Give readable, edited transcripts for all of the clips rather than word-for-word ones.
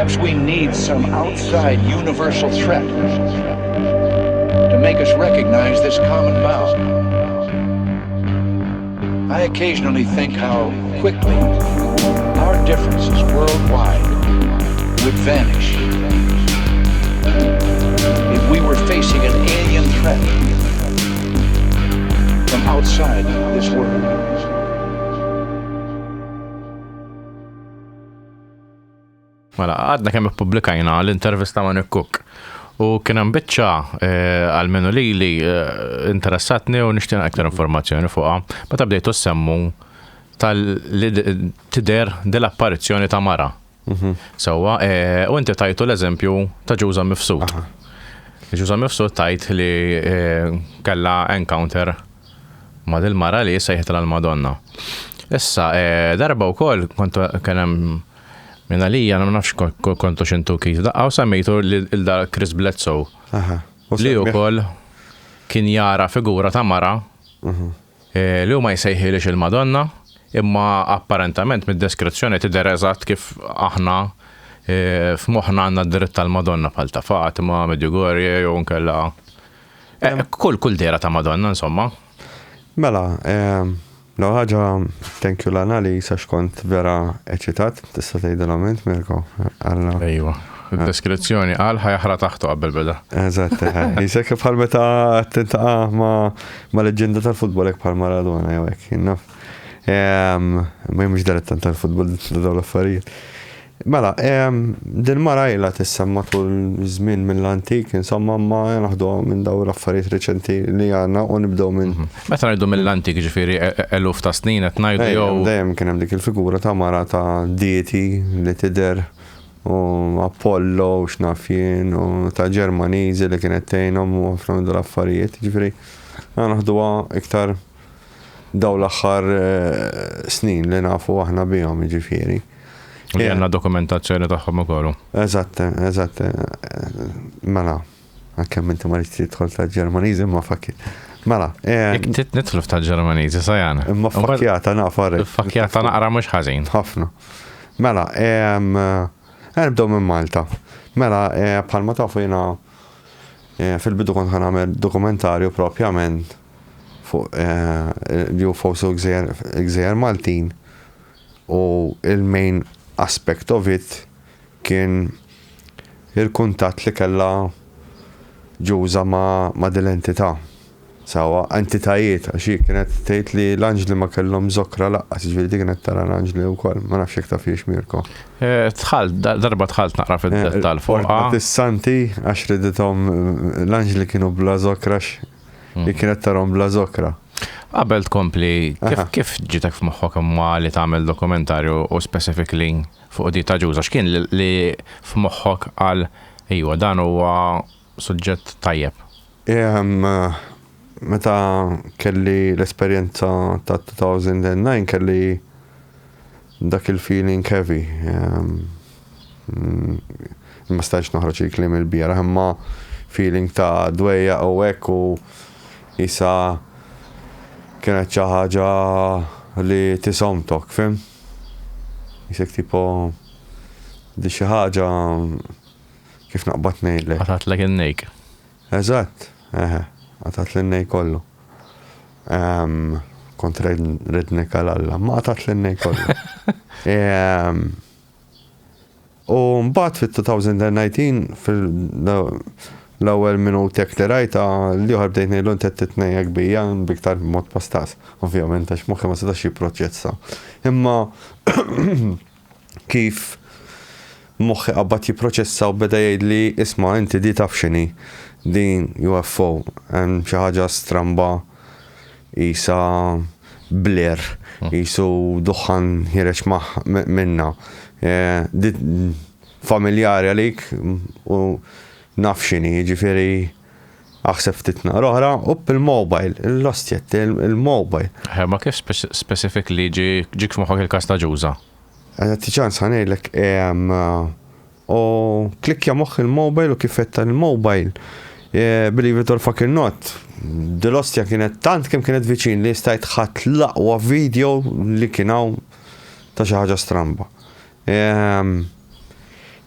Perhaps we need some outside universal threat to make us recognize this common bound. I occasionally think how quickly our differences worldwide would vanish if we were facing an alien threat from outside this world. Mela, għadna kemm ippubblikajna l-intervista ma' Nick Cook u kien hemm biċċa għalmenu li interessatni u nixtieq aktar informazzjoni fuqha. Meta bdejtu semmu tal-tidher dell-apparizzjoni ta' mara. Sewwa, u inti tajtu l-eżempju ta' Ġuża Mifsud. Ġuża Mifsud tajt li kellha encounter ma' dil-mara li sejħet l-Madonna. Issa, darba wkoll kien hemm minn għalija, ma nafx kontu xintu kif daqqa u semmejtu il-da Chris Bledsoe. Li wkoll kien jara figura ta' mara li huma jsejħilix il-Madonna, imma apparentament mid-deskrizzjoni tidher eżatt kif aħna f'moħħna għandna d-dritt tal-Madonna bħal ta' Fatima, Medjugorje jew nkella kull dera ta' Madonna insomma. Mela, no ħaġa, thank you l-Anali, sax kont vera eċitat, tista' tgħidilhom int Mirko. Ejwa, id-deskrizzjoni qal ħajħra taħtu qabel beda. Eżatt, jisek bħal meta tintaqa' ma' leġenda tal-futbol hekk bħal Maradona jew hekk, naf. Ma mhux direttant tal-futbol dawn l-affarijiet. Mela, din mara ilha tissemma tul żmien mill-antik, insomma ma naħdu minn dawn l-affarijiet reċenti li għandna u nibdew minn. Meta ngħidu mill-antik ġifieri eluf ta' snin qed ngħidu jew. Dejjem kien hemm dik il-figura ta' mara ta' dieti li tidher u Apollo u x'naf jien u ta' Ġermaniżi li kienet tgħinhom u ħafna minn l-affarijiet, ġifieri naħduha iktar dawn l-aħħar snin li nafu aħna bihom ġifieri. Li għandna dokumentazzjoni tagħhom ukoll. Eżatt. Mela, kemm inti ma rridx tidħol ta' Ġermaniżi ma fakki. Mela, nidħlu ta' Ġermaniżi sajana. Imma fakkjata naqfar. Fakkjata naqra mhux ħażin. Ħafna. Mela, nibdew minn Malta. Mela, bħalma tafu jiena fil-bidu kont nagħmel dokumentarju propjament fuq UFOs u Gżejjer Maltin u il-main aspect of it kien il-kuntatt li kellha Ġuża ma' dil-entità. Sawa, entitajiet, għaxi kienet tgħid li l-anġli ma kellhom żokra laqqas, ġifieri kienet tara l-anġli wkoll, ma nafx jekk tafiex Mirko. Darba tħalt naqra fid-dettall fuq. Is-santi għax ridithom l-anġli kienu bla żokrax li kienet tarhom bla żokra. Qabel tkompli, kif ġitek f'moħħok imma li tagħmel dokumentarju u specifically fuq di ta' Ġuża, x'kien li f'moħħok qal ejwa dan huwa suġġett tajjeb? Meta kelli l-esperjenza ta' 2009 kelli dak il-feeling heavy. Ma stajtx noħroġ il-kliem il-bieraħ, imma feeling ta' dwejja u hekk u isa kienet xi ħaġa li tisomtok, fim? Jisek tipo di xi ħaġa kif naqbad ngħidlek. Għatatlek in-nejk. Eżatt, għatat l-nej kollu. Kont rednek għal-alla, ma għatat l-nej kollu. U mbagħad fit-2019 l-ewwel minutek li rajta li oħra bdejt ngħidlu inti titnejjek bija biktar mod pastas. Ovvjament għax moħħi ma setax jipproċessa. Imma kif moħħi qabad jipproċessa u beda jgħidli isma' inti di taf x'inhi din UFO hemm xi ħaġa stramba isa bler, isu duħan ħireġ minna. Familjari għalik u naf x'inhi, ġifieri aħseb ftit naqra oħra u bil-mobile, l-ostjet, il-mobile. Ma kif specifically ġik f'moħħok il-każ ta' Ġuża? Tiċans ħanejlek u klikja moħħ il-mobile u kif fetta il-mobile. Believe it or fucking not, dil-ostja kienet tant kemm kienet viċin li stajt ħadd l-aqwa video li kienaw ta' xi ħaġa stramba.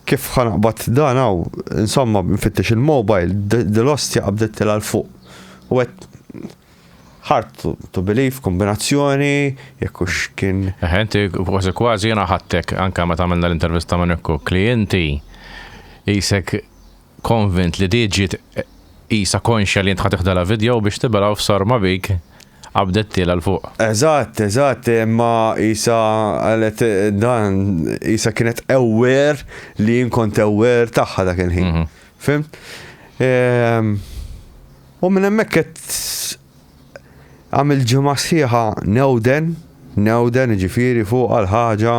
kif ħanaqbad dan hawn, insomma nfittex il-mobile, dil-ostja qabdet l fuq. U għet hard to believe, kombinazzjoni, jekkux kien. Inti kważi jena ħattek anka ma tagħmilna l-intervista minn ekku klijenti jisek konvint li diġit jisa konxja li jintħat iħdala video biex tibela f'sarma bik qabdetti l-fuq. Eżatt, imma jisa għalet dan, jisa kienet aware li jinkont aware taħħa dak il-ħin. Fimt? U minn hemmhekk qed għamil ġimgħa sħiħa Newden ġifieri fuq għal-ħaġa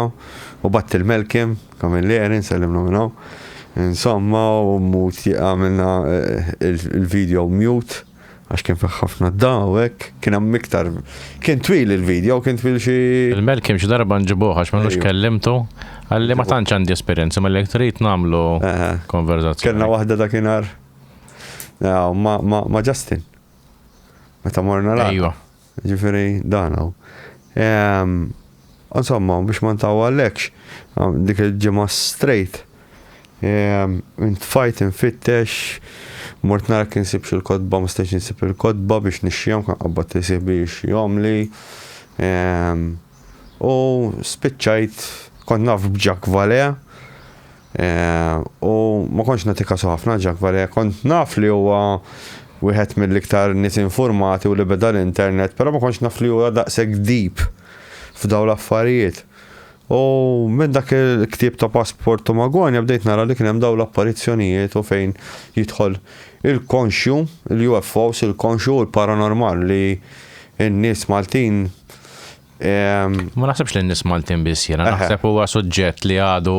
u batt il-Melkim, kamilleri, nsellimnu minnu. Insomma, u għamilna il-video mute, għax kien ħafna d-daw, kien hemm iktar, kien twil il-video, kien twil xi. Il-Melkim xi darba nġibuħ għax m'għandux kellimtu, għalli ma tantx għandi esperjenza, ma l-trid nagħmlu konverzazzjoni. Kellna waħda dakinhar ma' Justin. Meta morna la. Ejwa. Ġifieri dan hawn. Insomma, biex ma ntawwallekx, dik il-ġimgħa straight. Intfajt infittex, mort nara kien sibx il-kodba, ma stajx nisib il-kodba biex nixxihom, kan qabad tisib biex jomli. U spiċċajt, kont naf b'Jack Valley. U ma kontx nagħti kasu ħafna Jack Valley, kont naf li huwa wieħed mill-iktar nies informati u li beda l-internet, però ma kontx naf li huwa daqshekk deep f'dawn l-affarijiet. U minn dak il-ktieb ta' Passport u Magonja bdejt nara li kien hemm dawn l-apparizzjonijiet u fejn jidħol il-konxju, il-UFOs, il-konxju u l-paranormal li n-nies Maltin. Ma naħsebx li n-nies Maltin biss jiena, naħseb huwa suġġett li għadu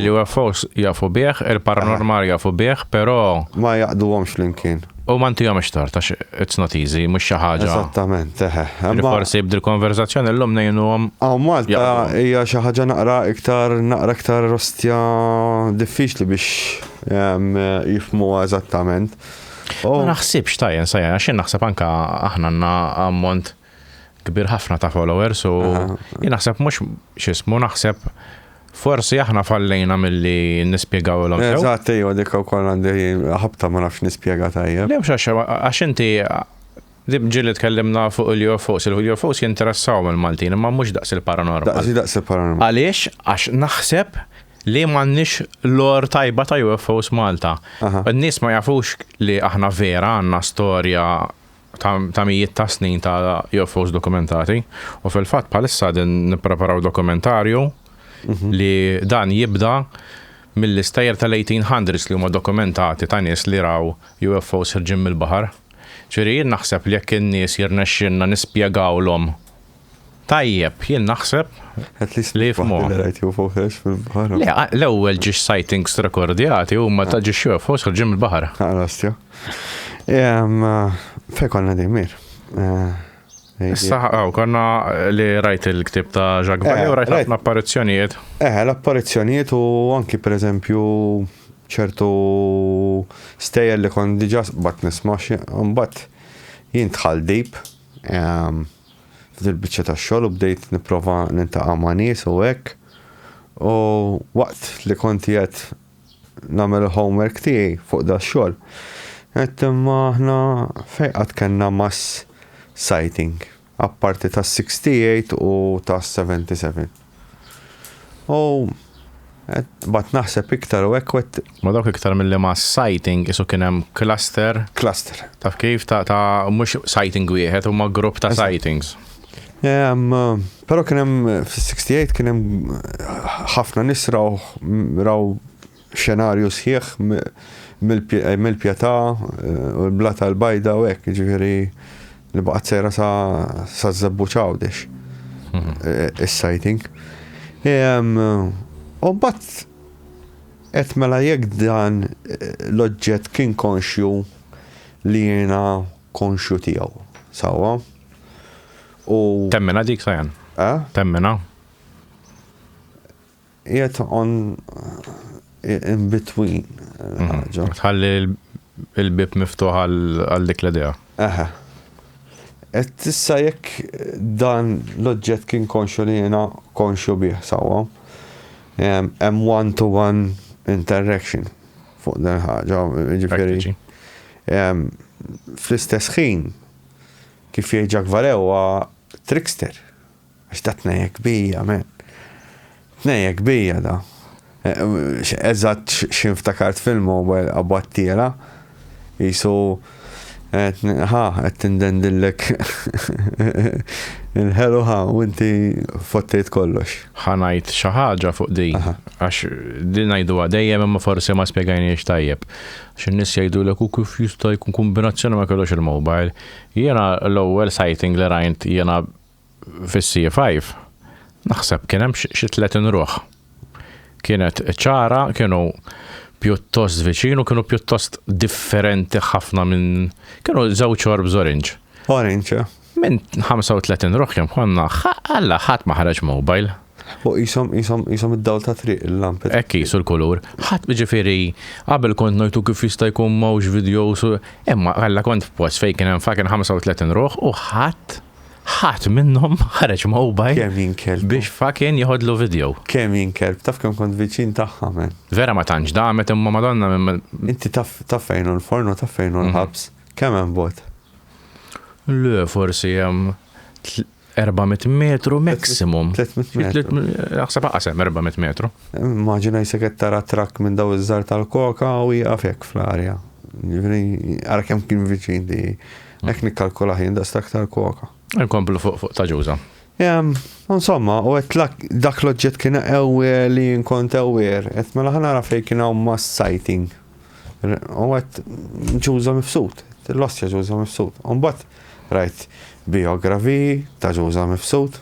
il-UFOs jafu bih, il-paranormal jafu bih, però ma jaqduhomx flimkien. U ma ntihomx tort għax it's not easy, mhux xi ħaġa. Eżattament, Forsi b'dil konverzazzjoni llum ngħinuhom. Malta hija xi ħaġa naqra iktar rostja diffiċli biex jifhmuha eżattament. Ma naħsibx tajjen sajja, għax naħseb anke aħna għandna ammont kbir ħafna ta' followers u jien naħseb mhux x'ismu naħseb forsi aħna fallejna milli nispjegaw l-om. Eżatt, dik ukoll għandi ħabta ma nafx nispjega tajjeb. Le mhux għax inti ġieli tkellimna fuq il-UFOs jinteressaw mill-Maltin, imma mhux daqs il-paranormal. Daqs il-paranormal. Għaliex għax naħseb li m'għandniex lor tajba ta' UFOs Malta. In-nies ma jafux li aħna vera għandna storja ta' mijiet ta' snin ta' UFOs dokumentati u fil-fatt bħalissa din nippreparaw dokumentarju li dan jibda mill-istajjer tal-1800s li huma dokumentati ta' nies li raw UFOs ħirġin mill-baħar. Ġifieri jien naħseb li jekk in-nies jirnexxinna nispjegawlhom tajjeb, jien naħseb li jifhmu. L-ewwel ġiex sightings rekordjati huma ta' ġiex UFOs ħirġin mill-baħar. Fej konna dimir. Issa, konna li rajt il-ktib ta' Jack Valley u rajt ħafna apparizzjonijiet. L-apparizzjonijiet u anki per eżempju ċertu stejjer li kon diġa bat nismax, bat jintħal deep fil-bicċa ta' xogħol u bdejt nipprova nintaqa' ma' nies u hekk. U waqt li kont qed nagħmel il-homework tiegħi fuq da xogħol. Imma aħna fejqat kellna mass sighting, apparti ta' 68 u ta' 77. U bat naħseb iktar u hekk. Ma dawk iktar mill-li mass sighting isu kien hemm cluster. Taf kif ta' mhux sighting wieħed huma grupp ta' sightings. Però kien hemm fis-68 kien hemm ħafna nies raw xenarju sħiħ mill-pjata u l-blata l-bajda u hekk, ġifieri li baqgħet sejra sa żebbuċaw dix is-sighting. U mbagħad qed mela jekk dan l-oġġett kien konxju li jiena konxju tiegħu. Sewwa. U temmina dik sajan. Temmina. Yet on in between. Tħalli il-bib miftuħ għal dik l-idea. Et issa jekk dan l-oġġett kien konxju li jiena konxju bih, sewwa. hemm one-to-one interaction fuq dan ħaġa, ġifieri. Fl-istess ħin kif jgħidġak Valew huwa trickster. Għax ta' tnejjek bija, men. Tnejjek bija da. Eżatt x'inftakart fil-mobile abbattiela jisu qed tindendillek il-ħelu u inti fottejt kollox. Ħanajt xi ħaġa fuq di, għax din ngħiduha dejjem imma forsi ma spjegajniex tajjeb. Għax in-nies jgħidulek u kif jista' jkun kombinazzjoni ma kellux il-mobile. Jiena l-ewwel sighting li rajt jiena fis-C5 naħseb kien hemm xi 30 ruħ. Kienet ċara, kienu pjuttost viċin u kienu pjuttost differenti ħafna minn kienu żewġ orbs orange. Orange, Minn 35 ruħ kemm konna alla ħadd ma ħareġ mobile. U jisom id-dawl ta' triq il-lampet. Ekki sul kulur. Ħadd ġifieri qabel kont ngħidu kif jista' jkun mawx videos imma alla kont f'post fejn kien hemm fakin 35 ruħ u ħadd minnhom ħareġ mobile Kemm jinkelb. biex fakin jieħodlu video. Kemm jinkelb, taf kemm kont viċin tagħha men. Vera ma tantx damet imma Madonna Inti taf fejn hu l-forno, taf fejn hu l-ħabs. Kemm hemm bot? Le, forsi hemm 400 metru maximum. 300 metru. Naħseb aqsem 400 metru. Immaġina jsek qed tara trakk minn daw iż-żar tal-koka u jieqaf hekk fl-arja. Ġifieri ara kemm kien viċin di hekk nikkalkula ħin daqstak tal-koka. Nkomplu fuq ta' ġuża. Insomma, u dak l-oġġett kien ewer li nkont ewer, qed mela ħanara fejn kien hawn mass sighting. U qed ġuża mifsud, l-ostja ġuża mifsud. U mbagħad rajt biografi ta' ġuża mifsud.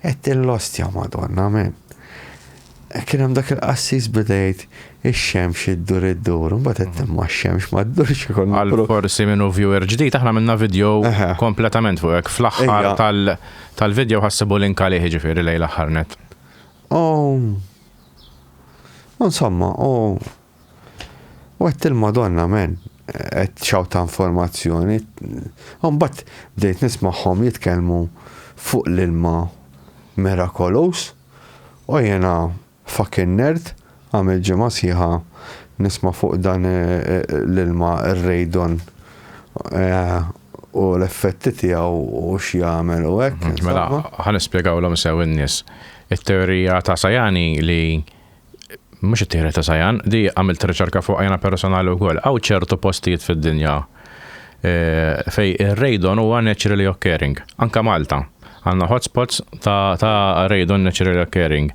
Qed l-ostja Madonna men. Kien hemm dak il-qassis bdejt ix-xemx iddur, mbagħad qed imma x-xemx ma ddurx ikun. Għal forsi minnu viewer ġdid aħna minna video kompletament fuq hekk fl-aħħar tal-video ħassibu link għalih ġifieri lejn l-aħħar net. Insomma, u qed il-Madonna men qed xaw ta' informazzjoni. Mbagħad bdejt nisma'hom jitkellmu fuq l-ilma miraculous u jiena fucking nerd għamil ġimgħa sieħa nisma' fuq dan l-ilma ir-Radon u l-effetti tiegħu u x'jagħmel u hekk. Mela ħanispjegawlhom sew in-nies. It-teorija ta' Sajani li mhux it-teorija ta' Sajan, di għamilt riċerka fuq għajna personali wkoll. Hawn ċertu postijiet fid-dinja fej ir-Radon huwa naturally occurring. Anke Malta għandna hotspots ta' Radon naturally occurring.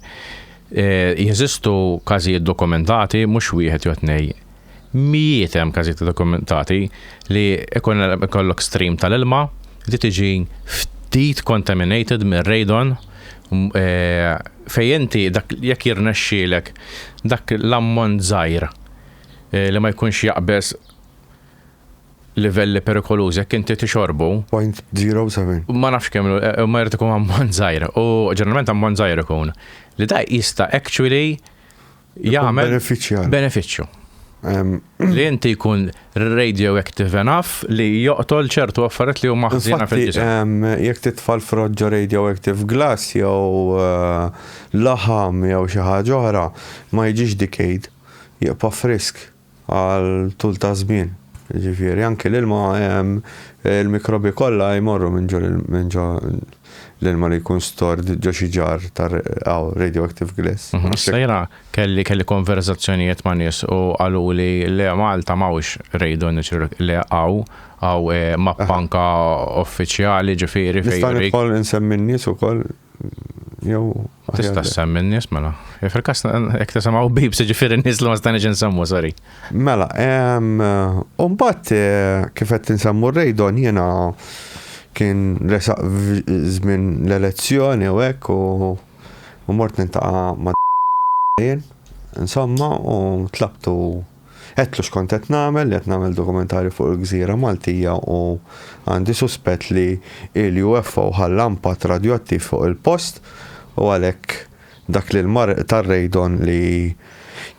Jeżistu każijiet dokumentati mhux wieħed jew tnej. Mijiet hemm każijiet dokumentati li ikollok stream tal-ilma li tiġi ftit contaminated minn radon fejn inti dak jekk jirnexxielek dak l-ammont żgħir li ma jkunx jaqbeż livelli perikolużi jekk inti tixorbu 0.07. Ma nafx kemm ma jrid ikun ammont żgħir u ġeneralment ammont żgħir ikun li da jista' actually jagħmel benefiċċju. Li inti jkun radioactive enough li joqtol ċertu affarijiet li huma ħżiena fil-ġisem. Jekk titfal froġġa radioactive glass jew laħam jew xi ħaġa oħra ma jiġix decayed, jibqa' frisk għal tul ta' żmien. Ġifieri anke l-ilma il-mikrobi kollha jmorru minn ġo l-ilma li jkun stored ġo xi ġar ta' radioactive glass. Sejra kelli konverzazzjonijiet ma' nies u qalu li le Malta m'hawnx radon li għaw mappanka uffiċjali ġifieri fejn. Nista' nidħol insemmi n-nies ukoll jew tista' semmi n-nies mela. Fil-każ jekk tisimgħu bibs ġifieri n-nies li ma stajniex insemmu sorry. Mela, u mbagħad kif qed insemmu r-radon jiena kien resaq żmien l-elezzjoni u hekk u mort nintaqa' ma' insomma u tlabtu qedlu x'kont qed nagħmel dokumentarju fuq il-Gżira Maltija u għandi suspett li il-UFO ħalla impatt radjoattiv fuq il-post u għalhekk dak li l-mar tar-radon li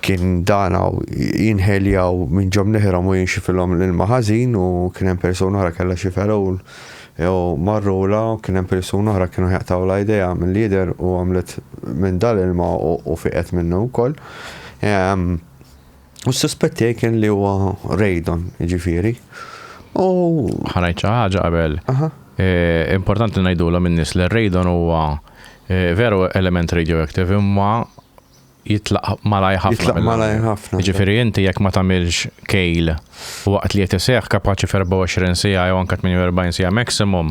kien danaw jinħeljaw minn ġom neħram u jinxifilhom l-ilma ħażin u kien hemm persuna oħra kellha xi ferowl jew marrula u kien hemm persuna oħra kienu jaqtaw l-idea mill-lider u għamlet minn dal-ilma u fiqet minnu wkoll. U s-suspetti kien li huwa radon, jiġifieri. U ħanajt xi ħaġa qabel. Importanti ngħidulhom in-nies li r-radon huwa veru element radioactive imma jitlaq malaj ħafna. jitlaq malaj ħafna. Ġifieri inti jekk ma tagħmilx kejl waqt li qed iseħħ kapaċi f'24 siegħa jew anke 48 siegħa maximum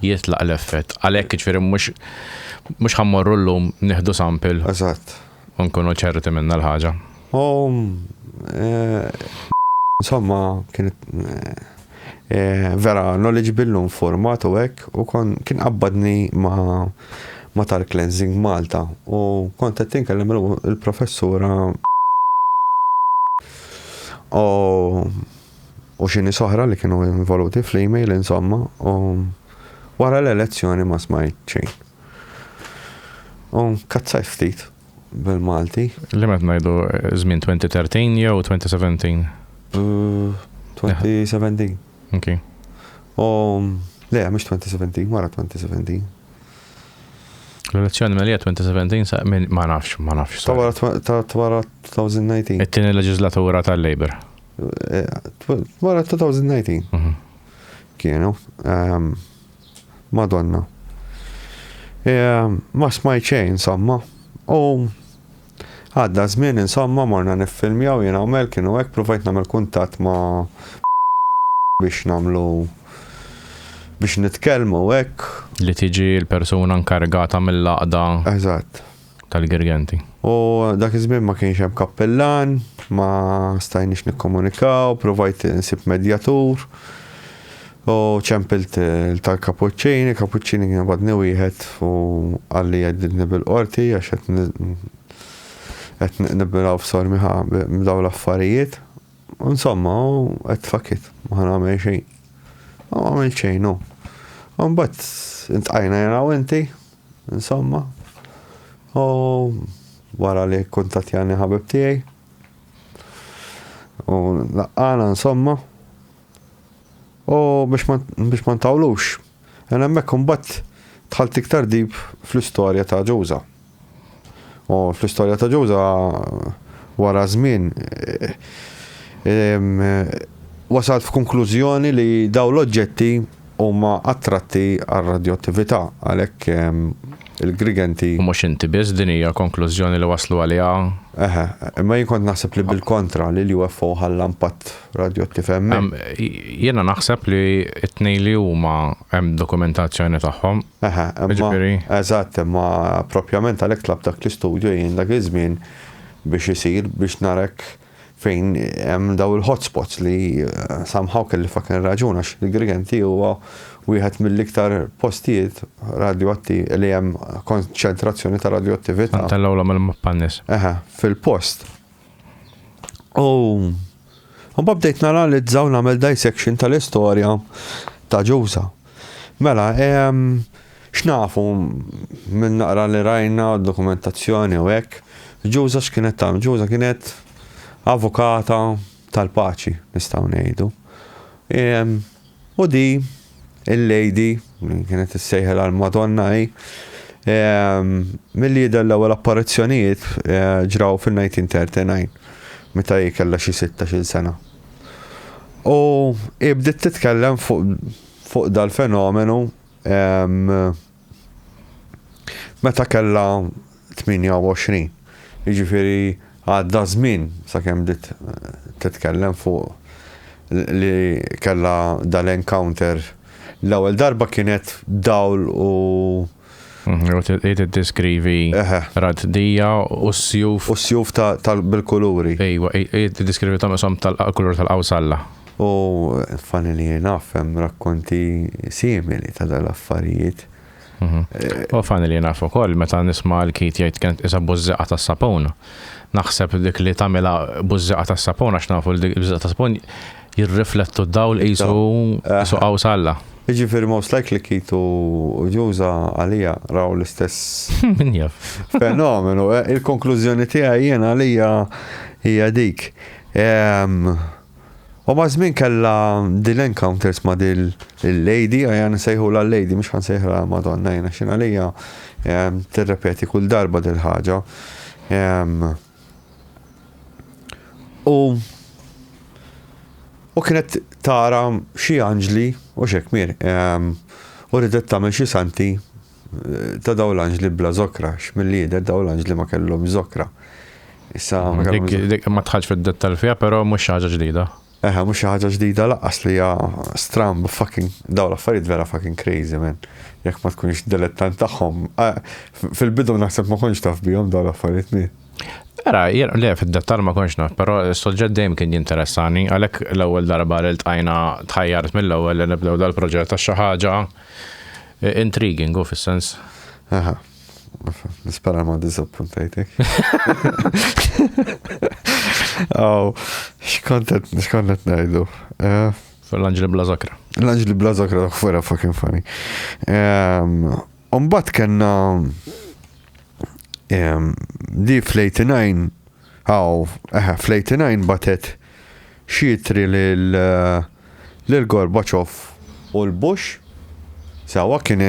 jitlaq l-effett. Għalhekk ġifieri mhux ħammorru llum nieħdu sample Eżatt. u nkunu ċerti minna l-ħaġa. Insomma, kienet vera knowledgeable format u hekk u kien qabbadni ma tal-cleansing Malta u kont qed tinkellem il-professura u xini soħra li kienu involuti fl-email insomma u wara l-elezzjoni ma smajt xejn. U kazzaj ftit bil-Malti. Li met ngħidu żmien 2013 jew 2017? 2017. Okay. Le, mhux 2017, wara 2017. L-elezzjoni malija 2017 ma nafx. Ta' wara 2019. It-tieni leġislatura tal-Labor. Wara 2019. Kienu. Madonna. Ma smajt xejn, insomma. Għadda żmien insomma morna niffilmjaw jiena u Mel kienu hekk provajt nagħmel kuntatt ma' biex nagħmlu biex nitkellmu hekk. Li tiġi l-persuna nkargata mill-laqda Eżatt. tal-Girgenti. U dak iż-żmien ma kienx hemm kappellan, ma stajniex nikkomunikaw, provajt insib medjatur. U ċempilt tal-Cappuccini kien badni wieħed u għalli għeddidni bil-qorti għax qed nibbilaw f'sormiħa b'daw l-affarijiet. Insomma, qed fakit, ma nagħmel xejn. Ma għamil xejn, no. Mbagħad intqajna jena u inti, insomma. U wara li kuntattjani ħabib tiegħi. U laqqana insomma. U biex ma ntawlux. Jena hemmhekk imbagħad dħalt iktar dib fl-istorja ta' Ġuża. U fl-istorja ta' Ġuża wara żmien wasalt f'konklużjoni li daw l-oġġetti huma attratti għar-radioattività għalhekk il-Grigenti. U mhux inti biss din hija konklużjoni li waslu għaliha. Imma jien kont naħseb li bil-kontra li UFO ħalla impatt radioattiv hemm. Jiena naħseb li t-tnejn li huma hemm dokumentazzjoni tagħhom. Eżatt, imma propjament għalhekk tlab dak l-istudju jien dak iż-żmien biex isir biex narek fejn hemm daw il-hotspots li somehow kelli fakir raġun għax il-Grigenti huwa wieħed mill-iktar postijiet radioattiv li hemm konċentrazzjoni ta' radioattività. Tellawla mill-mappannis. Fil-post. U bdejt nagħmel nagħmel dissection tal-istorja ta' Ġuża. Mela, x'nafu minn naqra li rajna dokumentazzjoni u hekk. Ġuża x'kienet tagħmel? Ġuża kienet avukata tal-paċi, nistgħu ngħidu. U di il-lady kienet issejħel għal Madonna milli jidher l-ewwel apparizzjonijiet ġraw fil-1939 meta hi kellha xi 16-il sena. U bdiet titkellem fuq dal-fenomenu meta kellha 28. Jiġifieri għadda żmien sakemm bdiet titkellem fuq li kellha dal-encounter. L-ewwel darba kienet dawl u tiddeskrivi raddija u s-sjuf. U s-sjuf bil-kuluri. Ejwa, tiddeskrivi tal-kulur tal-qawsalla. U fanni li nafhem rakkonti simili ta' dal-affarijiet. U fanni li naf ukoll meta nisma' l-kit jgħid kienet isa bużżeqa tas-sapun. Naħseb dik li tagħmilha bużżeqa tas-sapun għax nafu li bużżeqa tas-sapun jirriflettu d-dawl qisu qawsalla. Jiġifieri most likely kitu Ġuża għalija raw l-istess min jaf fenomenu. Il-konklużjoni tiegħi jiena għalija hija dik. U ma' żmien kellha dil-encounters ma' dil-lady, għajan nsejħu la lady, mhux ħansejħu la Madonna, jena xina lija tirrepeti kull darba dil-ħaġa. U kienet tara xi anġli u xekmir. U ridet tagħmel xi santi ta' daw l-anġli bla zokra, x'mill-lieder daw l-anġli ma kellhom zokra. Issa Dik ma tħallx fid-dettal fiha, però mhux xi ħaġa ġdida. Mhux xi ħaġa ġdida laqqas li hija stram fucking daw l-affarijiet vera fucking crazy man. Jekk ma tkunx dilettant tagħhom. Fil-bidu naħseb ma konx taf bihom daw l-affarijiet mi. Era, le, fid-dettal ma konx naf, però s-soġġett dejjem kien jinteressani, għalhekk l-ewwel darba li ltqajna tħajjart mill-ewwel li nibdew dal-proġett għax xi ħaġa intriguing u fis-sens. Nispera ma disappuntajtek. Xkontet najdu. L-anġli bla zokra. L-anġli bla zokra dak fuera fucking funny. Umbat kena di fl-89 fl-89 batet xietri l-Gorbachev u l-Bush sawa kien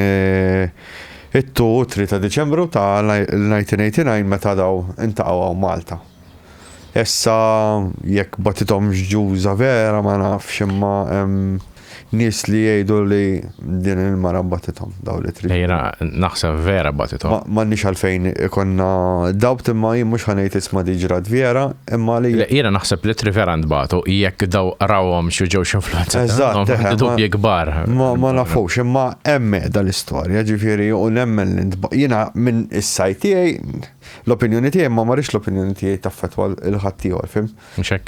it-3 ta' Deċembru ta' l-1989 meta daw intaqgħu Malta. Issa jekk batitom ġuża vera ma nafx imma nies li jgħidu li din il-mara batitom daw li trid. Jiena naħseb vera batitom. M'għandniex għalfejn ikonna dawt imma jien mhux ħanejt isma' diġrat vera imma li. Jiena naħseb li vera ntbagħtu jekk daw rawhom xi ġew x'influenza. Eżatt. Dubji kbar. Ma nafux imma hemm dal-istorja ġifieri u nemmen li jiena minn is-sajt tiegħi l-opinjoni tiegħi ma marix l-opinjoni tiegħi taffetwa l-ħadd ieħor fim. Mxek.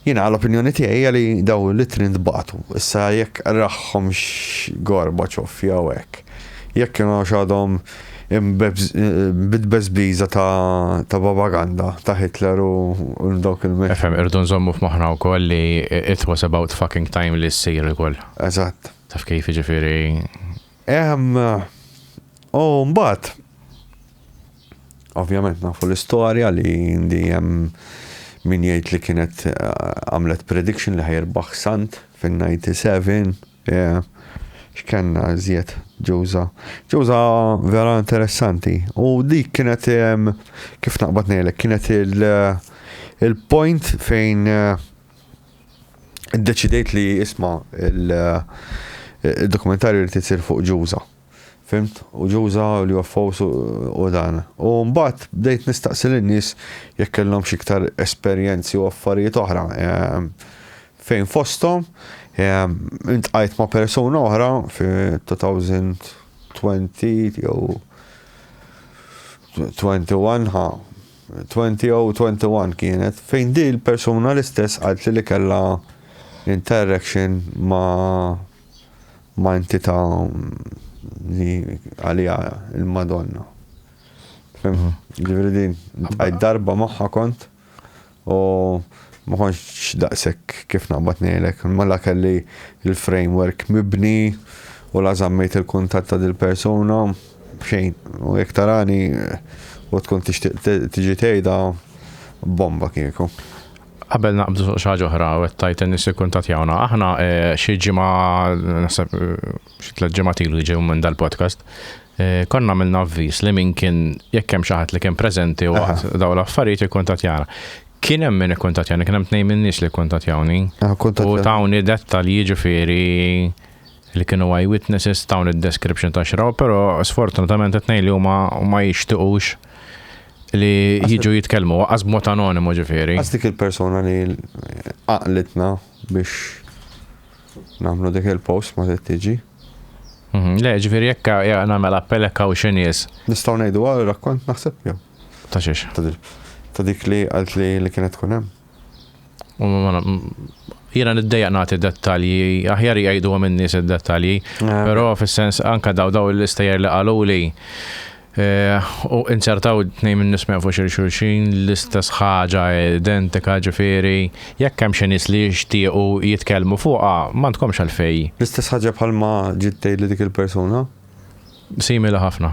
Jina l-opinjoni tiegħi li daw li trind baqtu. Issa jekk raħħomx Gorbachev jew hekk. Jekk kienu xadhom bidbeżbiża ta' propaganda ta' Hitler u dawk il-mek. Efhem irdu nżommu f'moħħna wkoll li it was about fucking time li ssir ukoll. Eżatt. Taf kif jiġifieri. Mbagħad ovvjament nafu l-istorja li indi hemm min jgħid li kienet għamlet prediction li ħajrbaħ Sant fin-97. X'kenna żjed ġuża. Ġuża vera interessanti. U dik kienet kif naqbad ngħidlek kienet il-point fejn iddeċidejt li isma' il-dokumentarju li tisir fuq ġuża. Fimt? U ġuża li waffawsu u dan. U mbagħad bdejt nistaqsi lin-nies jekk kellhom xi iktar esperjenzi u affarijiet oħra. Fejn fosthom intqajt ma' persuna oħra fi 2020 jew 21 2021 kienet fejn di l-persuna l-istess qalt li kellha interaction ma' entità li għalija il-Madonna. Ġivri din, għaj darba maħħa kont u ma konx daqsek kif naqbat nejlek. Malla kelli il-framework mibni u lażammejt il-kuntatt ta' dil-persona xejn. U jek tarani u tkun tiġi tgħidha bomba kieku. Qabel naqbdu xi ħaġa oħra u qed in-nies jikkuntattjawna. Aħna xi ġimgħa naħseb xi 3 ġimgħat ilu ġew minn dal-podcast. Konna għamilna avviż li min kien jekk hemm xi ħadd li kien preżenti waqt dawn l-affarijiet jikkuntattjana. Kien hemm min ikkuntattjani, kien hemm 2 min-nies li kkuntattjawni. U tawni dettalji jiġifieri li kienu eyewitnesses tawni id-description ta' xraw, però sfortunatament it-tnejn li huma jixtiequx li jiġu jitkellmu għaz b'mod anonimu ġifieri. Għaz dik il-persona li għaqlitna biex nagħmlu dik il-post ma tiġi. Le, ġifieri jekk nagħmel appell hekk hawn xi nies. Nistgħu ngħidu rakkont naħseb jew. Ta' xiex? Ta' dik li qalt li kienet tkun hemm. Jiena niddejjaq nagħti dettalji, aħjar jgħidu minn nies id-dettalji, però fis-sens anke daw l-istejjer li qalu li u insertaw 2 minn nismew fuq xulxin l-istess ħaġa identika ġifieri jekk hemm xi nies li jixtiequ jitkellmu fuqha m'għandkomx għalfejn. L-istess ħaġa bħalma ġiet tgħid li dik il-persuna? Simili ħafna.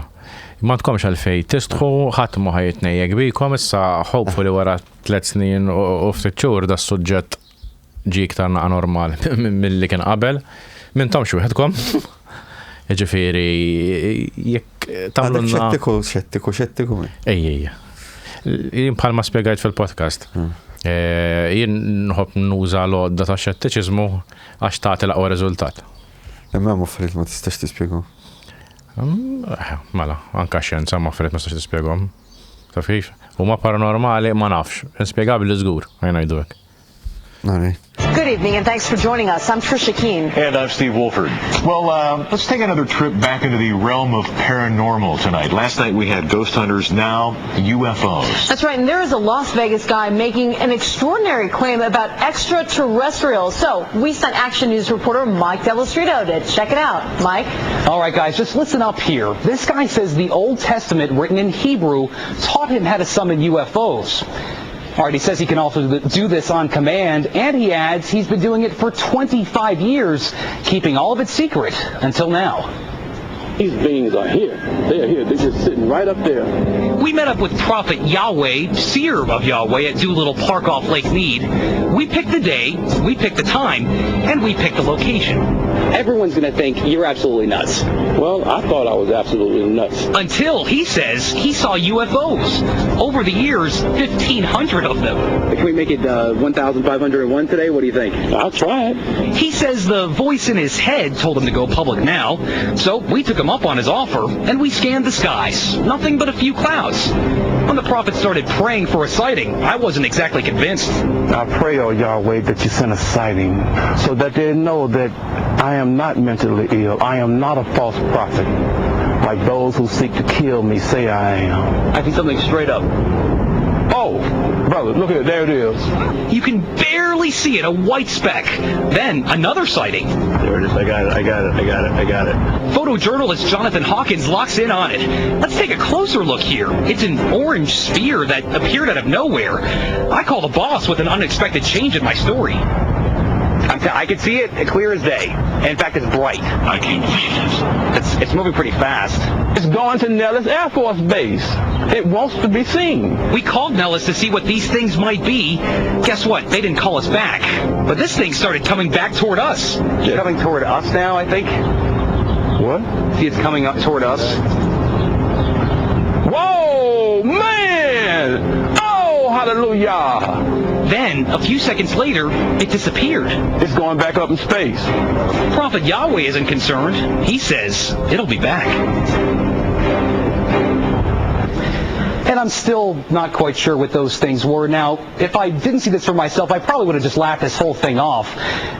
Ma tkomx għalfej tistħu ħadd ma ħajtnejjek bikom issa hopefully wara 3 snin u ftit xhur da s-suġġett ġi iktar naqa' normali milli kien qabel. M'intomx wieħedkom. Jiġifieri jekk tagħmlulna. Xettiku. Ejja. Jien bħalma spjegajt fil-podcast. Jien nħobb nuża l-għodda ta' xettiċiżmu għax tagħti l-aqwa riżultat. Imma affarijiet ma tistax tispjegahom. Mela, anka xjenza ma affarijiet ma tistax tispjegahom. Taf kif? Huma paranormali ma nafx. Inspjegabbli żgur, ngħidu hekk. Good evening and thanks for joining us. I'm Trisha Keene. And I'm Steve Wolford. Well, let's take another trip back into the realm of paranormal tonight. Last night we had ghost hunters, now UFOs. That's right, and there is a Las Vegas guy making an extraordinary claim about extraterrestrials. So we sent Action News reporter Mike Dell'Ostrito to check it out. Mike? All right, guys, just listen up here. This guy says the Old Testament, written in Hebrew, taught him how to summon UFOs. All right, he says he can also do this on command, and he adds he's been doing it for 25 years, keeping all of it secret until now. These beings are here. They're here. They're just sitting right up there. We met up with Prophet Yahweh, seer of Yahweh at Doolittle Park off Lake Mead. We picked the day, we picked the time, and we picked the location. Everyone's going to think you're absolutely nuts. Well, I thought I was absolutely nuts. Until he says he saw UFOs. Over the years, 1,500 of them. Can we make it 1,501 today? What do you think? I'll try it. He says the voice in his head told him to go public now, so we took him up on his offer, and we scanned the skies. Nothing but a few clouds. When the prophet started praying for a sighting, I wasn't exactly convinced. I pray, oh Yahweh, that you send a sighting so that they know that I am not mentally ill. I am not a false prophet, like those who seek to kill me say I am. I think something straight up. Oh, brother, look at it. There it is. You can barely see it, a white speck. Then another sighting. There it is. I got it. Photojournalist Jonathan Hawkins locks in on it. Let's take a closer look here. It's an orange sphere that appeared out of nowhere. I call the boss with an unexpected change in my story. I can see it clear as day. In fact, it's bright. I can't believe this. It's moving pretty fast. It's going to Nellis Air Force Base. It wants to be seen. We called Nellis to see what these things might be. Guess what? They didn't call us back. But this thing started coming back toward us. It's coming toward us now, I think. What? See, it's coming up toward us. Whoa, man! Oh, hallelujah! Then, a few seconds later, it disappeared. It's going back up in space. Prophet Yahweh isn't concerned. He says it'll be back. And I'm still not quite sure what those things were. Now, if I didn't see this for myself, I probably would have just laughed this whole thing off.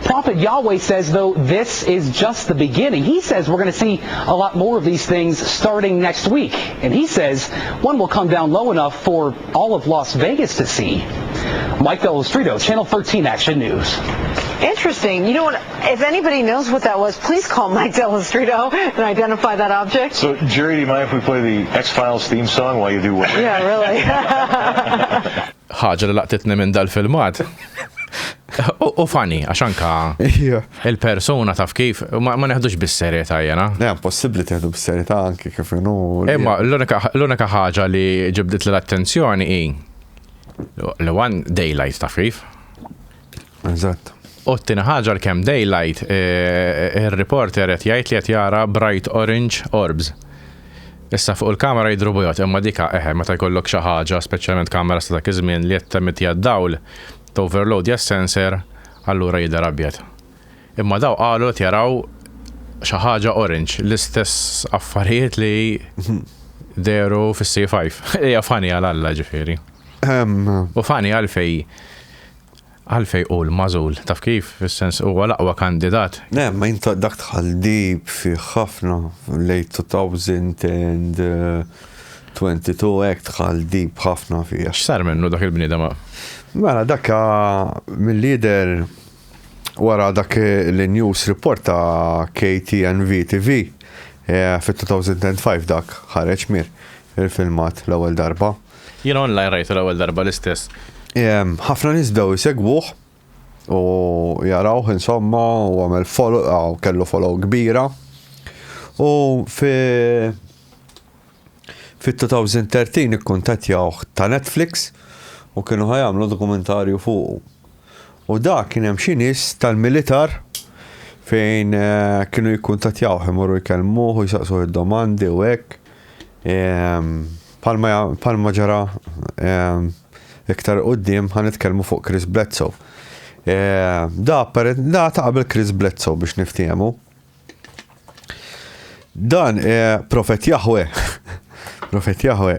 Prophet Yahweh says, though, this is just the beginning. He says we're going to see a lot more of these things starting next week. And he says one will come down low enough for all of Las Vegas to see. Mike Dell'Ostrito, Channel 13 Action News. Interesting. You know what? If anybody knows what that was, please call Mike Dell'Ostrito and identify that object. So, Jerry, do you mind if we play the X-Files theme song while you do what? Yeah, really. Ħaġa li laqtitni minn dal-filmat. U fani, għaxanka il-persuna taf kif, ma neħdux bis-serjetà jena. Possibbli teħdu bis-serjetà anke kif inhu. Imma l-unika ħaġa li ġibdet l-attenzjoni hi l-one daylight taf kif. Eżatt. U t-tina ħaġa l-kem daylight, il-reporter qed jgħid li qed jara bright orange orbs. Issa fuq il-kamera jidrubu jgħat, imma dika meta jkollok xi ħaġa, speċjalment kamera sta dak iż-żmien li qed temmitija d-dawl, overload sensor, allura jidher abjad. Imma daw qalu qed jaraw xi ħaġa orange, l-istess affarijiet li deru fis-C5. Hija fani għal Alla ġifieri. U fani għalfej u l-mażul, taf kif, fis-sens huwa l-aqwa kandidat. Ma jinta dak tħallib fi ħafna late 2022 hekk tħallib ħafna fih. X'sar minnu dak il-bniedem? Mela dak mill-lider wara dak il-news report ta' KTNV TV fit-2005 dak ħareġ mir il-filmat l-ewwel darba. Jien online rajtu l-ewwel darba l-istess. ħafna nies bdew isegwuh u jarawh insomma u għamel follow kellu follow kbira u Fit-2013 ikkuntattjawh ta' Netflix u kienu ħajamlu dokumentarju fuqu. U da kien hemm xi nies tal-militar fejn kienu jikkuntattjawh imorru jkellmuh u jsaqsuh id-domandi u hekk. Palma ġara iktar qudiem ħanitkellmu fuq Chris Bledsoe. Da taqbel Chris Bledsoe biex niftiemu. Dan Profet Yahweh. Profet Yahweh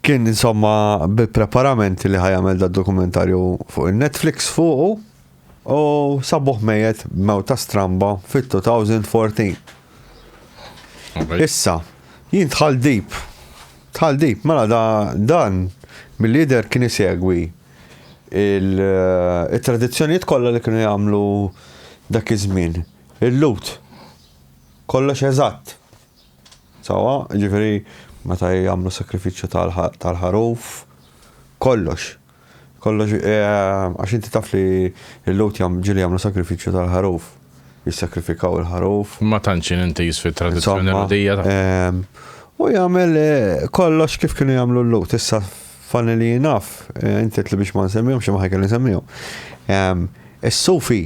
kien insomma bil-preparamenti li ħajamel da dokumentarju fuq il-Netflix fuqu u sabuħ mejjet mewta stramba fit-2014. Issa, jien tħal deep, mela dan mill-lider kien isegwi il-tradizzjonijiet kollha li kienu jagħmlu dak iż-żmien. Il-lut. Kollox eżatt. Sawa, ġifieri meta jagħmlu sakrifiċċju tal-ħaruf, kollox. Għax inti taf li l-lut ġieli jagħmlu sakrifiċċju tal-ħaruf. Jissakrifikaw il-ħaruf. Ma tantx inti fit-tradizzjoni rodija. U jagħmel kollox kif kienu jagħmlu l-lut. Issa funnily enough, inti li biex ma nsemmihom xi ma ħajkel nsemmihom. Is-Sufi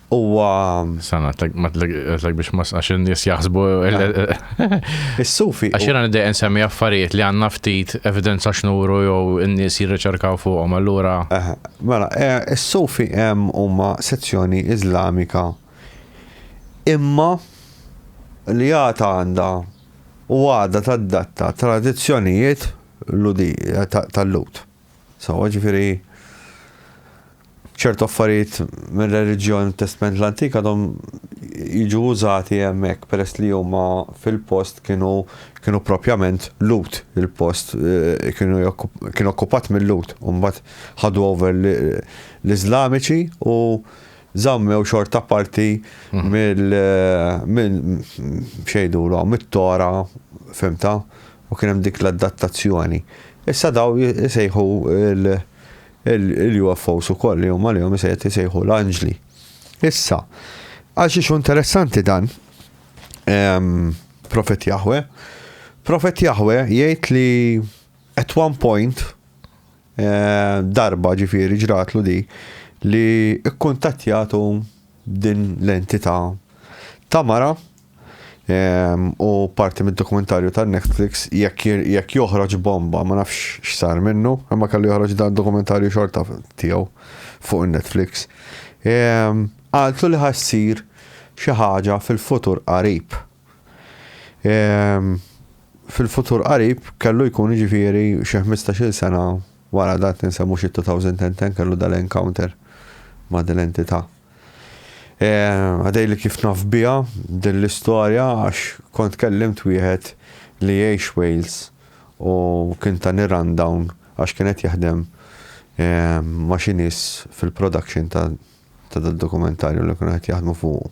huwa sana ma tlek biex ma għax in-nies jaħsbu is-Sufi. Għax jiena nidej nsemmi affarijiet li għandna ftit evidenza xnuru jew in-nies jirriċerkaw fuqhom allura. Mela, is-Sufi hemm huma sezzjoni Iżlamika imma li għata għandha u għadha tad-datta tradizzjonijiet tal-lut. So, ġifieri ċertu affarijiet minn reliġjon testament l-antik għadhom jiġu użati hemmhekk peress li huma fil-post kienu propjament lut il-post kienu okkupat mill-lut u mbagħad ħadu over l-Iżlamiċi u żammew xorta parti mit-Tora fimta u kien hemm dik l-adattazzjoni. Issa daw isejħu il-UFOs ukoll li huma lihom isejħu l-anġli. Issa, għax ixu interessanti dan, Profet Yahweh. Profet Yahweh jgħid li at one point darba ġifieri ġratlu li ikkuntattjatu din l-entità ta' mara u parti mid-dokumentarju ta' Netflix jekk joħroġ bomba ma nafx x'sar minnu, imma kellu joħroġ dan dokumentarju xorta tiegħu fuq Netflix. Għaltu li ħassir xi ħaġa fil-futur qarib. Fil-futur qarib kellu jkun ġifieri xi 15-il sena wara dat ninsemmu xi 2010 kellu dal-encounter ma' din l-entità. Għadej li kif naf bija din l-istorja għax kont kellimt wieħed li jgħix Wales u kien ta' rundown għax kienet jaħdem ma' xi nies fil-production ta' dal-dokumentarju li kienu qed jaħdmu fuq.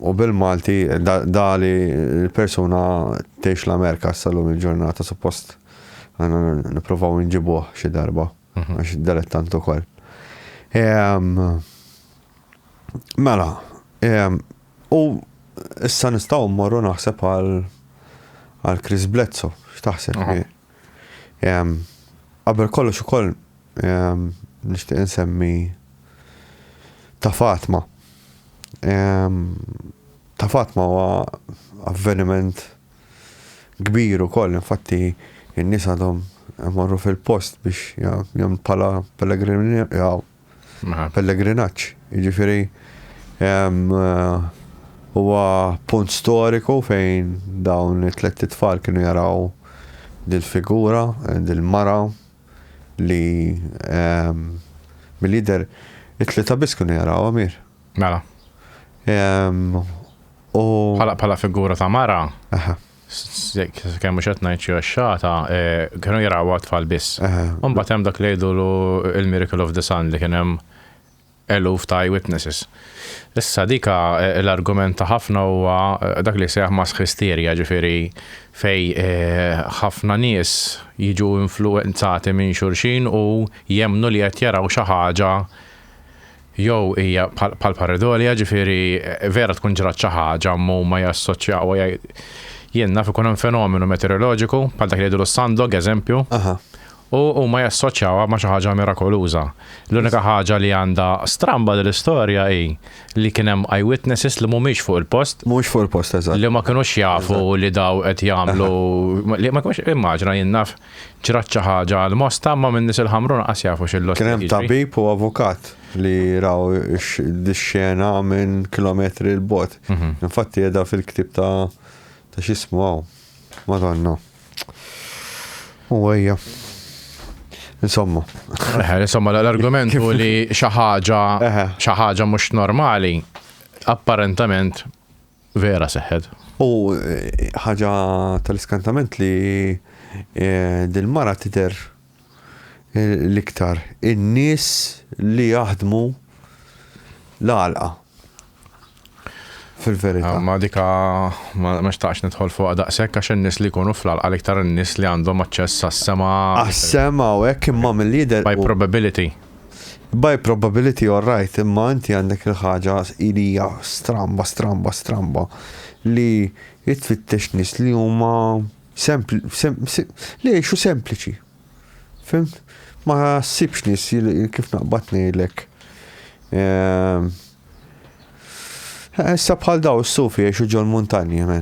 U bil-Malti da li l-persuna tgħix l-Amerika s-salum il-ġurnata suppost għandna nippruvaw nġibuh xi darba għax dilettant ukoll. Mela, u issa nistgħu mmorru naħseb għal Chris Bledsoe, x'taħseb? Qabel kollox ukoll nixtieq insemmi ta' Fatma. Ta' Fatma huwa avveniment kbir ukoll, infatti in-nies għadhom mmorru fil-post biex jagħmlu bħala pellegrinaġġ. Jiġifieri huwa punt storiku fejn dawn it-tliet tfal kienu jaraw dil-figura, dil-mara li mill-lider it-tlieta biss kienu jaraw Amir. Mela. Bħala figura ta' mara. Kemm mhux qed ngħid xi għaxxata, kienu jaraw tfal biss. U mbagħad hemm dak li jgħidu il-Miracle of the Sun li kien hemm eluf ta' eyewitnesses. Issa dika l-argument ta' ħafna huwa dak li seħ mass hysteria, ġifieri fej ħafna nies jiġu influenzati minn xulxin u jemnu li qed jaraw xi ħaġa Jew hija bħal paridolja ġifieri vera tkun ġrat xi ħaġa ma jassoċjaw jien naf ikun hemm fenomenu meteoroloġiku bħal dak li jgħidu l-sandog eżempju. U ma jassoċjawha ma xi ħaġa mirakoluża. L-unika ħaġa li għandha stramba dell-istorja hi li kien hemm eyewitnesses li mhumiex fuq il-post. Mhux fuq il-post eżatt. Li ma kinux jafu li daw qed jagħmlu li ma kinux immaġna jien naf ġrat xi ħaġa l-mosta ma minn nies il-ħamru naqas jafu x'illu. Kien hemm tabib u avukat li raw ix-xena minn kilometri l-bot. Infatti qiegħda fil-ktieb ta' x'ismu hawn. Madonna. U hija. Insomma, l-argumentu li xi ħaġa mhux normali apparentament vera seħħed. U ħaġa tal-iskantament li dil-mara tidher l-iktar in-nies li jaħdmu l-għalqa fil-verità. Ma dika ma xtaqx nidħol fuq daqshekk għax in-nies li jkunu fl-għalqa l-iktar in-nies li għandhom aċċess għas-sema. Għas-sema u hekk imma mill-lider. By probability. By probability, all right, imma inti għandek il-ħaġa ilija stramba li jitfittex nies li huma li jgħixu sempliċi. Fimt? Ma ssibx nies kif naqbad ngħidlek. Issa bħal daw is-sufi jgħixu ġol muntanji men.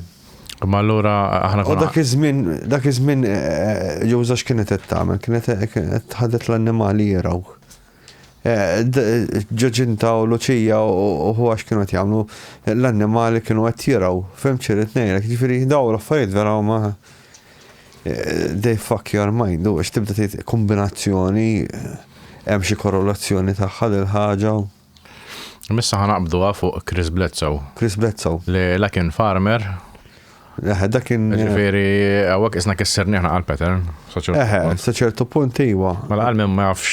Ma allura aħna konna. Dak iż-żmien Ġewża x'kienet qed tagħmel, kienet qed tħadet l-annimali jiraw. Ġoġinta u Luċija u huwa x'kienu qed jagħmlu l-annimali kienu qed jiraw. Fim ċirid ngħidlek, ġifieri daw l-affarijiet vera ma they fuck your mind, u tibda tgħid kombinazzjoni hemm xi korrelazzjoni tagħha lil ħaġa. Missa ħanaqbduha fuq Chris Bledsoe. Chris Bledsoe. Li kien farmer. Dakin. Ġifieri hawnhekk isna kisserni aħna qal pattern. Sa ċertu punt iwa. Mela qal minn ma jafx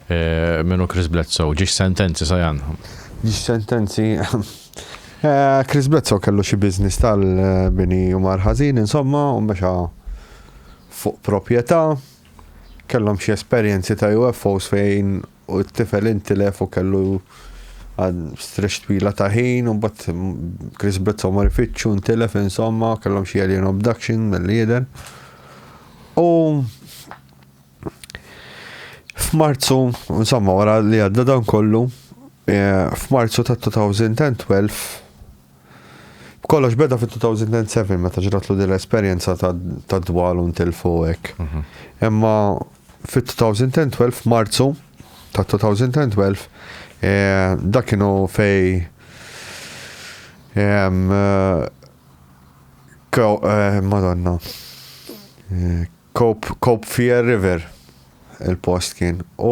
minnu Chris Bledsoe, ġiex sentenzi sa jan. Ġiex sentenzi. Chris Bledsoe kellu xi business tal-bini u marħażin, insomma, u mexa fuq proprjetà, kellhom xi esperjenzi ta' UFOs fejn u t-tifel intilef u kellu għad streċ twila ta' ħin u bat Chris Bledsoe ma rifittxu intilef, insomma, kellhom xi alien abduction mill-lieder. U f'Marzu, insomma, wara li għadda dan kollu, f'Marzu ta' 2012, kollox beda fit-2007 meta ġratlu din l-esperjenza ta' dwal u ntilfu hekk. Imma fit-2012 f'Marzu ta' 2012 dak kienu fej Madonna Cope Fear River il-post kien u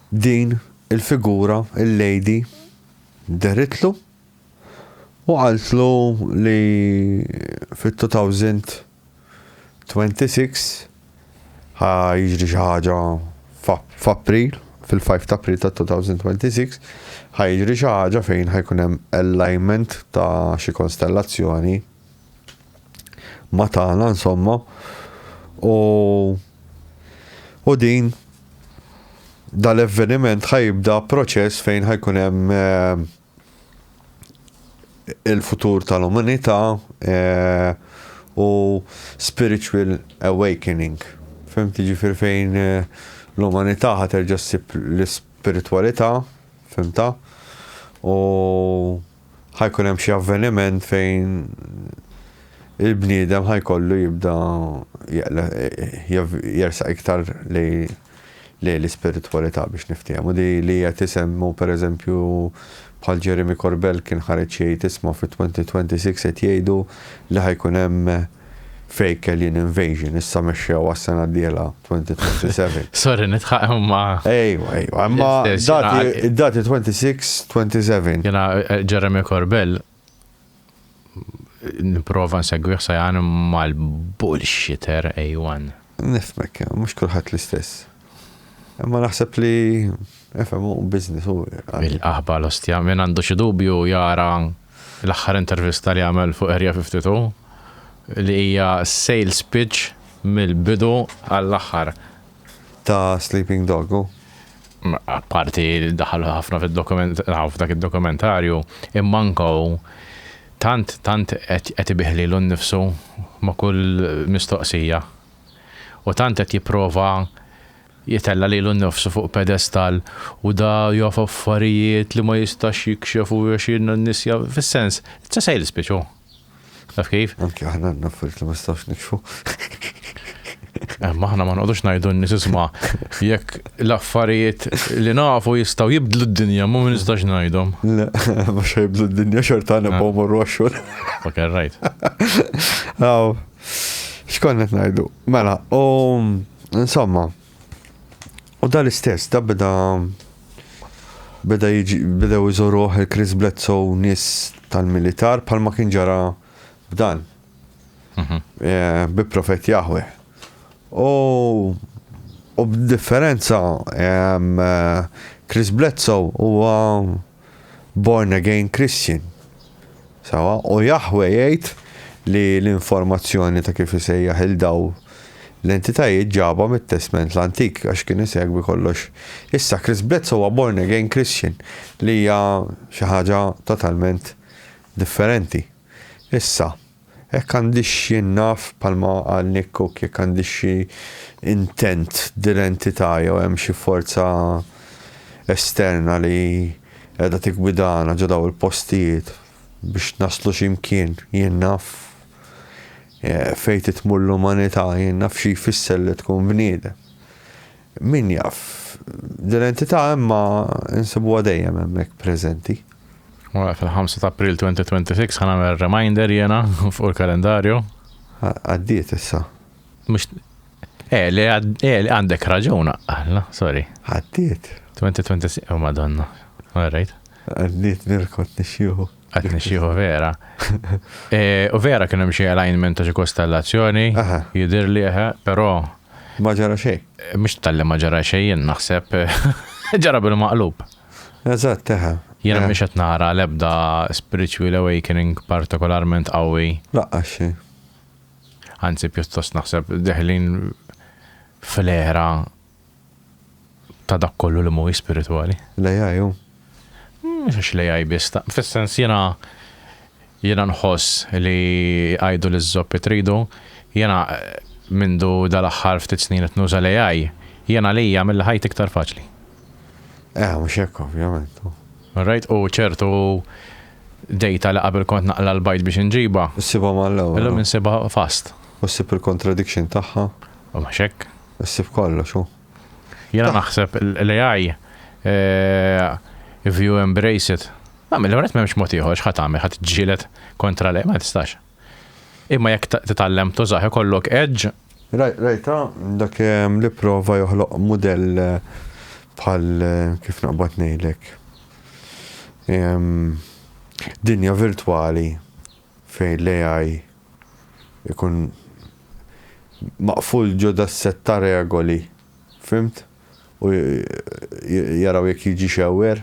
din il-figura il-lady deritlu u għaltlu li fit-2026 ħajġri xi ħaġa f'April, fil-5 ta' April ta' 2026, ħajġri xi ħaġa fejn ħajkun hemm alignment ta' xi konstellazzjoni ma' tagħna insomma u din dal-avveniment ħajibda proċess fejn ħajkun hemm il-futur tal-umanità u spiritual awakening. Fimti ġifir fejn l-umanità ħaterġa ssib l-spiritualità, fimta? U ħajkun hemm xi avveniment fejn il-bniedem ħajkollu jibda jersaq iktar lej l-spiritualità biex niftehom. U li qed isemmu pereżempju bħal Jeremy Corbell kien ħareġ jgħid isma' fit-2026 qed jgħidu li ħajkun hemm fake alien invasion, issa mexxew għas-sena d-diela 2027. Sorry, nitħaq ma. Ejwa, imma dati 26-27. Jena Jeremy Corbell niprofa nsegwih sa jgħan mal-bullshitter A1. Nifmek, mux kulħadd l-istess. Imma naħseb li FMU business u. Bil-qaħba l-ostja, minn għandu xi dubju jara l-aħħar intervista li għamel fuq Area 52 li hija sales pitch mill-bidu għall-aħħar. Ta' Sleeping Dog. parti daħal ħafna f'dak id-dokumentarju, immankaw tant qed ibiħli l-nifsu ma' kull mistoqsija. U tant qed jipprova jitella li l-nifsu fuq pedestal u da jofa affarijiet li ma jistax jikxefu jaxin n-nisja fis-sens. Issa sej l-spiċu. Taf kif? Anki aħna n-affarijiet li ma jistax nikxfu. Maħna ma nqodux ngħidu n-nies isma' jekk l-affarijiet li nafu jistgħu jibdlu d-dinja ma nistax ngħidhom. Le, ma xejblu d-dinja xorta nibgħu morru għax-xogħol. Okay, right. Aw, x'konna qed ngħidu? Mela, insomma, u da l-istess, da beda jżoruh il-Chris Bledsoe nies tal-militar bħalma kien ġara b'dan. Bi Profet Yahweh. U b'differenza Chris Bledsoe huwa born again Christian. Sawa, u Yahweh jgħid li l-informazzjoni ta' kif isejjaħ il-daw l-entitajiet ġaba mit-testament l-antik għax kien isegwi kollox. Issa Chris Bledsoe huwa born again Christian li hija xi ħaġa totalment differenti. Issa, hekk għandix jinnaf palma għal Nick Cook, jekk għandix intent d-identità jew hemm xi forza esterna li qiegħda tikbidana ġo daw il-postijiet biex naslu x'imkien jinnaf fejn titmur l-umanità, jinnaf xi jfisser li tkun bniedem. Min jaf, d-identità imma insibuha dejjem hemmhekk preżenti. Fil-5 ta' April 2026 ħanamel reminder jena fuq il-kalendarju. Għaddiet issa. Mux. Li għandek raġuna. Sorry. Għaddiet. 2026. Oh, Madonna. All right. Għaddiet nirkot nixjuhu. Għad nixjuhu vera. U vera kien hemm xi alignment ta' xi kostellazzjoni. Jidir li però. Ma ġara xejn. Mhux tal-li ma ġara xejn naħseb ġara bil-maqlub. Eżatt, Jena mhix qed nara l-ebda spiritual awakening partikolarment qawwi. Laqqax xejn. Anzi pjuttost naħseb deħlin fl-era ta' dak kollu li mhuwiex spirituali. Lejaju. Mhux lejaj biss. Fis-sens jiena nħoss li għajdu l-żoppi tridu, jiena mindu dal-aħħar ftit snin qed nuża l-AI, jiena lejja mill-ħajt iktar faċli. Mhux hekk ovvjament. Right, u ċertu data li qabel kont naqla l-bajt biex inġiba. Issibha mal-ewwel. Illum insibha fast. U ssib il-contradiction tagħha. U mhux hekk. Issib kollox hu. Jiena naħseb l-AI if you embrace it. Mill-għonet m'hemmx mod ieħor x'ħadd tagħmel ħadd tġielet kontra l-AI ma tistax. Imma jekk titgħallem tużaħ ikollok edge. Rajta, dak li prova joħloq mudell bħal kif naqbad ngħidlek. Dinja virtuali fejn l-AI ikun maqful ġoda s-setta regoli, fimt? U jaraw jekk jiġi xewer?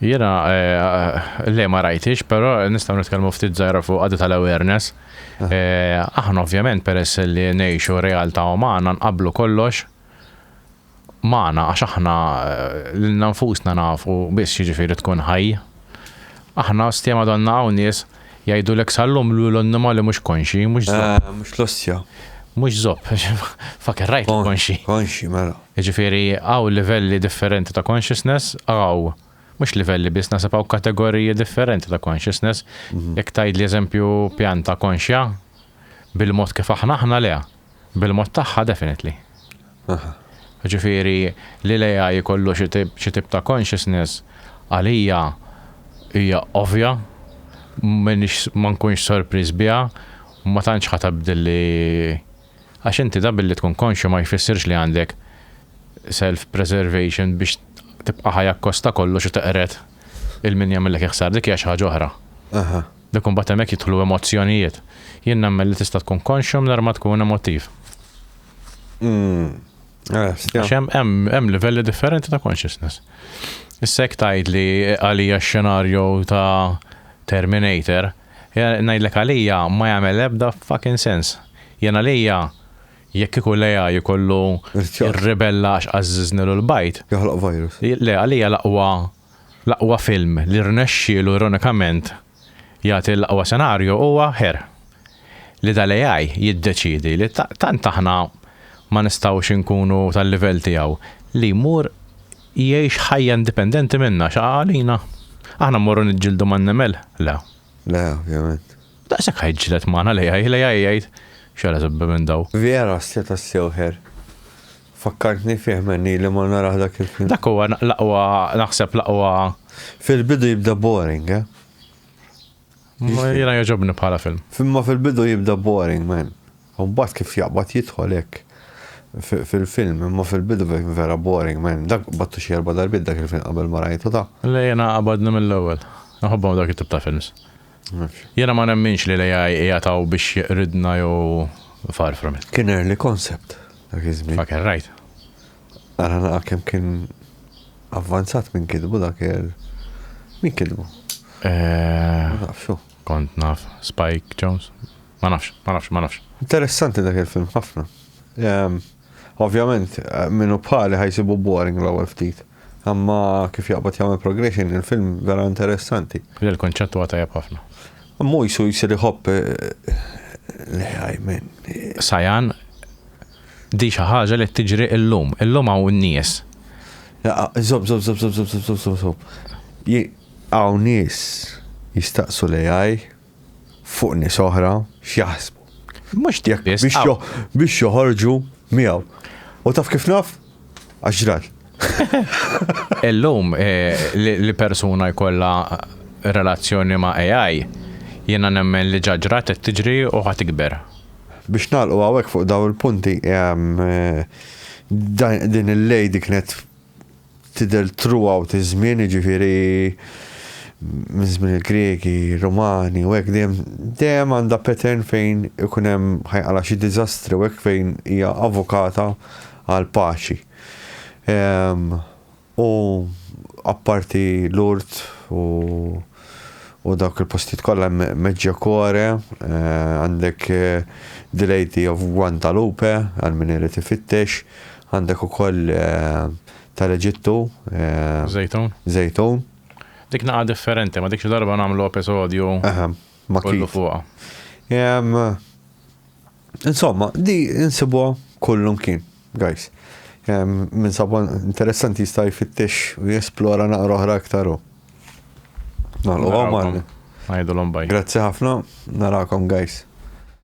Jena, le ma rajtix, pero nistaw nitkellmu ftit żgħira fuq għadu tal-awareness. Aħna ovvjament peress li ngħixu realtà umana nqablu kollox maħna, għax aħna l-nanfusna nafu biss jiġifieri tkun ħaj. Aħna stja Madonna hawn nies jgħidu l-ek sallum l-annimali mhux konxi, mhux zopp. Mhux lossja. Mhux zopp, fakker rajt konxi. Konxi, mela. Jiġifieri hawn livelli differenti ta' consciousness, mhux livelli biss nasib hawn kategoriji differenti ta' consciousness. Jekk tgħid li eżempju pjanta konxja, bil-mod kif aħna le, bil-mod tagħha definitely. Ġifieri li l-AI jkollu xi tip ta' consciousness għalija hija ovvja, ma nkunx sorpriż biha, ma tantx ħatabdilli għax inti da billi tkun konxju ma jfissirx li għandek self-preservation biex tibqa' ħajja kosta kollox u teqret il-min jagħmellek iħsar dik hija xi ħaġa oħra. Dik imbagħad hemmhekk jidħlu emozzjonijiet. Jien nemmel li tista' tkun konxju mingħajr ma tkun emotiv. Hemm livelli differenti ta' consciousness. Issa jekk tgħid li għalija x-xenarju ta' Terminator, ngħidlek għalija ma jagħmel ebda fucking sens. Jien għalija jekk ikun l-AI jkollu ir-ribella x'qażżiżni l-bajt. Joħloq virus. Le, għalija l-aqwa film li rnexxielu ironikament jagħti l-aqwa senarju huwa Her. Li dal-AI jiddeċidi li tant aħna ma nistgħux inkunu tal-livell tiegħu li jmur jgħix ħajja indipendenti minna x'għalina. Aħna mmorru niġġieldu man-nemel? Le. Le, ovvjament. Daqshekk ħajġġieled magħna l-AI jgħid x'għala żibba minn daw. Vera stjeta s-sewħer. Fakkartni fih menni li ma naraħ dak il-film. Dak huwa l-aqwa naħseb l-aqwa. Fil-bidu jibda boring, eh? Jiena jogħġobni bħala film. Fimma fil-bidu jibda boring, man. Mbagħad kif jaqbad jidħol hekk fil-film, imma fil-bidu vera boring, man. Dak battu xi 4 darbiet dak il-film qabel ma rajtu ta'. Le jiena qabadni mill-ewwel. Naħobbhom dak it-tip ta' films. Jiena ma nemminx li l-AI jagħtaw biex jaqridna jew far from it. Kien early concept dak iż-żmien. Fucking right. Ara naqa' kemm kien avvanzat minn kidbu dak min kidbu? Nafxu. Kont naf. Spike Jones. Ma nafx. Interessanti dak il-film ħafna. Ovvjament, minnu bħali ħajsibu boring l-ewwel ftit. Amma kif jaqbad jagħmel progression il-film vera interessanti. Il-konċett huwa tajjeb ħafna. Mu jsir iħobb l-AI minn. Sajan di xi ħaġa li tiġri llum. Illum hawn in-nies. Zob. Hawn nies jistaqsu l-AI fuq nies oħra x'jaħsbu. Mhux dik biex joħorġu miegħu. U taf kif naf? Għaxġral. Illum li persuna jkollha relazzjoni ma' AI jiena nemmen li ġaġrat qed tiġri u ħad tikber. Biex nagħlqu hawnhekk fuq dawn il-punti din il-lejdi kienet tidher throughout iż-żmien, jiġifieri minn żmien il-Greki, Romani u hekk dejjem għandha pattern fejn ikun hemm ħajqala xi diżastri u hekk fejn hija avukata għal paċi. U apparti Lourdes u dawk il-postijiet kollha Medjugorje, għandek The Lady of Guadalupe għal min irid ifittex, għandek ukoll tal-Eġittu Zejtun. Dik naqa differenti, ma dik xi darba nagħmlu episodju kollu fuqha. Insomma, di insibuha kullum kien, guys. Min sabu interessanti jista' jfittex u jesplora naqra oħra aktar. Nagħlqu għamal. Ngħidulhom baj. Grazzi ħafna, narakom guys.